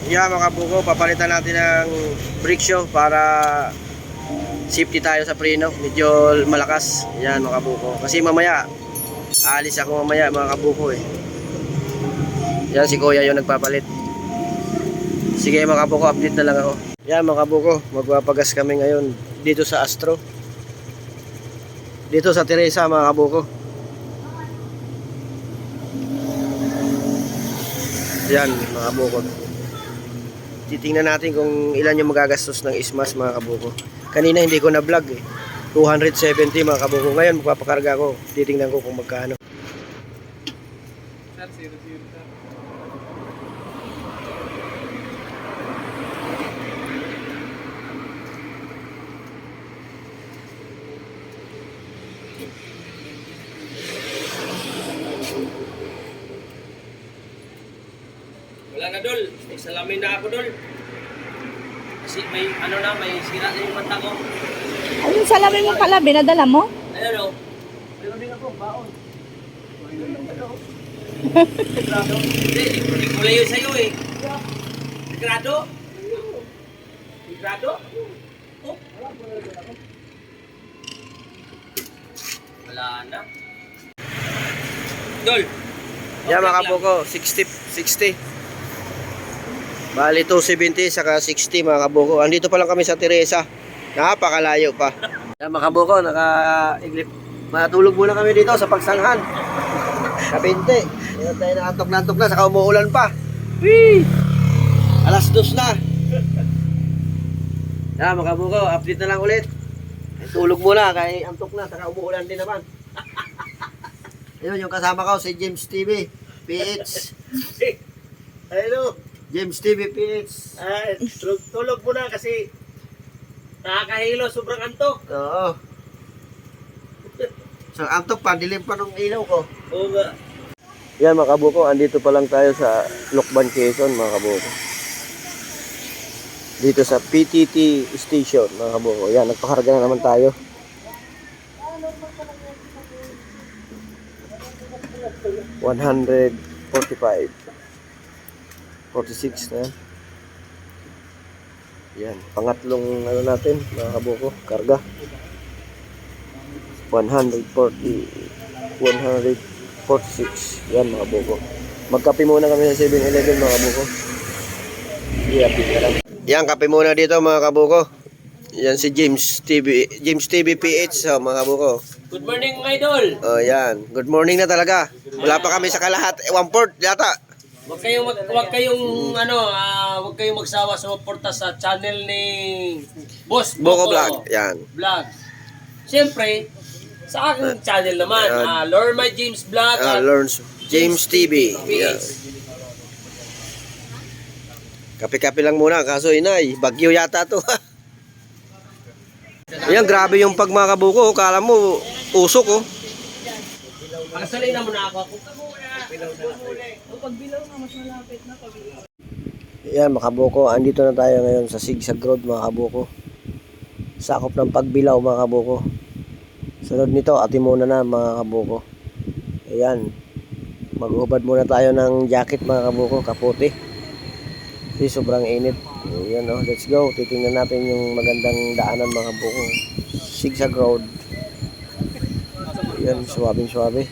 Yeah, mga kabuko, papalitan natin ng brake shoe para safety tayo sa preno. Medyo malakas. Yan mga kabuko. Kasi mamaya, aalis ako mamaya mga kabuko eh. Yan si kuya yung nagpapalit. Sige mga kabuko, update na lang ako. Yan mga kabuko, magpapagas kami ngayon dito sa Astro. Dito sa Teresa mga kabuko. Yan mga kabuko. Titingnan natin kung ilan yung magagastos ng ismas mga kabuko. Kanina hindi ko na vlog eh. 270 mga kabuko. Ngayon magpapakarga ko. Titingnan ko kung magkano. Sir, 0-0 sir. Wala na dol, may salamin na ako dol. Kasi may ano na, may sira na yung mata ko. Ayun, salamin mo pala, binadala mo? Ayun o. Meron din ako, baon. Hindi ko layo sa'yo eh. Sigurado? Sigurado? Oh. Wala na. Dol. Yan mga kabuko, 60. Bali 270 saka 60 mga kabuko. Andito pa lang kami sa Teresa. Napakalayo pa. Yan mga kabuko, naka-iglip. Matulog muna kami dito sa Pagsanhan. Kapinte. Yan tayo nakatok na saka umuulan pa. Whee! Alas 2 na. Yan mga kabuko, update na lang ulit. Tulog muna kay antok na saka umuulan din naman. Ayun yung kasama ko si James TV PH. Hello. James TV PH. Ay, tulog muna kasi nakakahilo, sobrang antok. Oo. So, antok pa, dilim pa nung ilaw ko. Oo nga. Yan mga kabuko, andito pa lang tayo sa Lokban, Quezon mga kabuko. Dito sa PTT station mga kabuko. Yan, nagpakarga na naman tayo. $145. 46 na. Yan, pangatlong ano natin mga kabuko, karga. 146. Yan mga kabuko. Magkape muna kami sa 7-Eleven mga kabuko. Yan, kape muna dito mga kabuko. Yan si James TV PH mga kabuko. Good morning mga idol. Oh, yan. Good morning na talaga. Wala pa kami sa kalahat. 1/4 yata. Huwag kayong magsawa sa magporta sa channel ni Boss Boko Vlog. Yan. Vlog. Siyempre, sa aking channel naman, Learn My James Vlog. Learns James TV. Yan. Kape-kape lang muna. Kaso inay, bagyo yata to. Yan, grabe yung pag mga kabuko. Kala mo, usok oh. Pakasalay na muna ako. Yan mga kabuko, andito na tayo ngayon sa Sigsag Road mga kabuko. Sakop ng Pagbilao mga kabuko. Sunod nito, Atimona na mga kabuko. Ayan, maghubad muna tayo ng jacket mga kabuko, kaputi. Kasi sobrang init. Ayan oh, let's go. Titingnan natin yung magandang daanan mga kabuko. Sigsag Road. Ayan, suwabing-suwabe.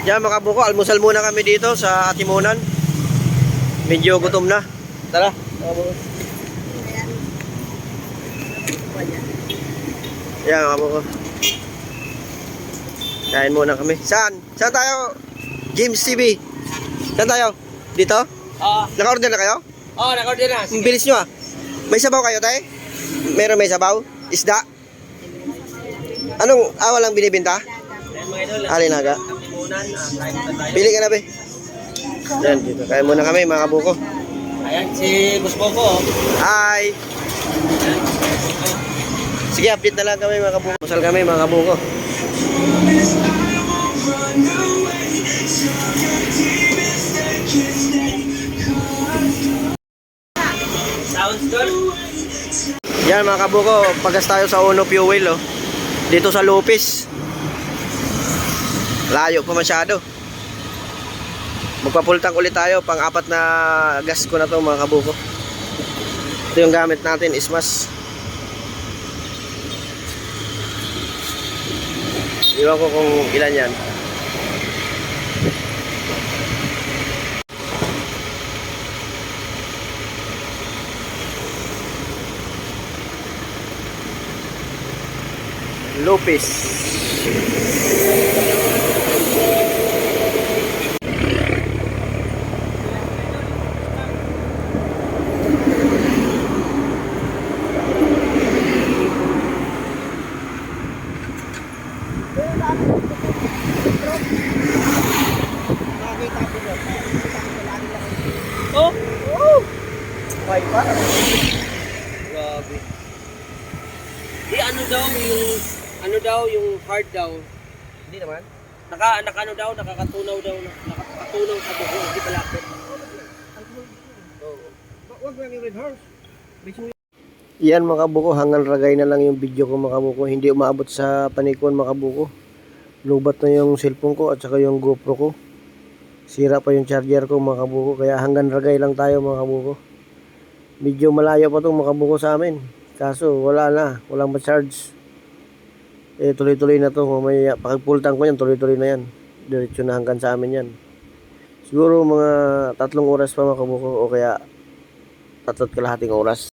Yan mga kabuko, almusal muna kami dito sa Atimonan. Medyo gutom na. Tara. Yan mga kabuko. Kain muna kami. Saan? Saan tayo? James TV. Saan tayo? Dito? Naka-order na kayo? Oo, naka-order na. Ang bilis nyo ah. May sabaw kayo tayo? Meron may sabaw? Isda? Walang binibinta? Ayan mga idol, Alinaga. ang timunan, kain na tayo. Pili ka na, be. Yan, dito. Kaya muna kami, mga kabuko. Ayan, si Boss Poco. Hi! Sige, update na lang kami, mga kabuko. Masal kami, mga kabuko. Sounds good. Yan, mga kabuko. Pagkas tayo sa Uno Fuel, oh. Dito sa Lupis. Layo pa masyado. Magpapultang ulit tayo. Pang-apat na gas ko na to, mga kabuko. Ito yung gamit natin, Ismas. Iwan ko kung ilan yan. Lupis. Oh, May pa. grabe. Ano daw yung hard daw. Hindi naman. Ano daw, nakakatunaw daw, nakakatunaw sa buho, hindi palapit. Wag lang yung red horse. Yan, mga kabuko, hanggang ragay na lang yung video ko, mga kabuko. Hindi umaabot sa panikuan, mga kabuko. Lubat na yung cellphone ko at saka yung GoPro ko. Sira pa yung charger ko, mga kabuko. Kaya hanggang ragay lang tayo, mga kabuko. Medyo malayo pa itong mga kabuko sa amin. Kaso wala na, walang ma-charge. Tuloy-tuloy na to. Mamaya, pakipultang ko yan, tuloy-tuloy na yan. Diretso na hanggang sa amin yan. Siguro mga 3 oras pa, mga kabuko, o kaya 3 kalahating oras.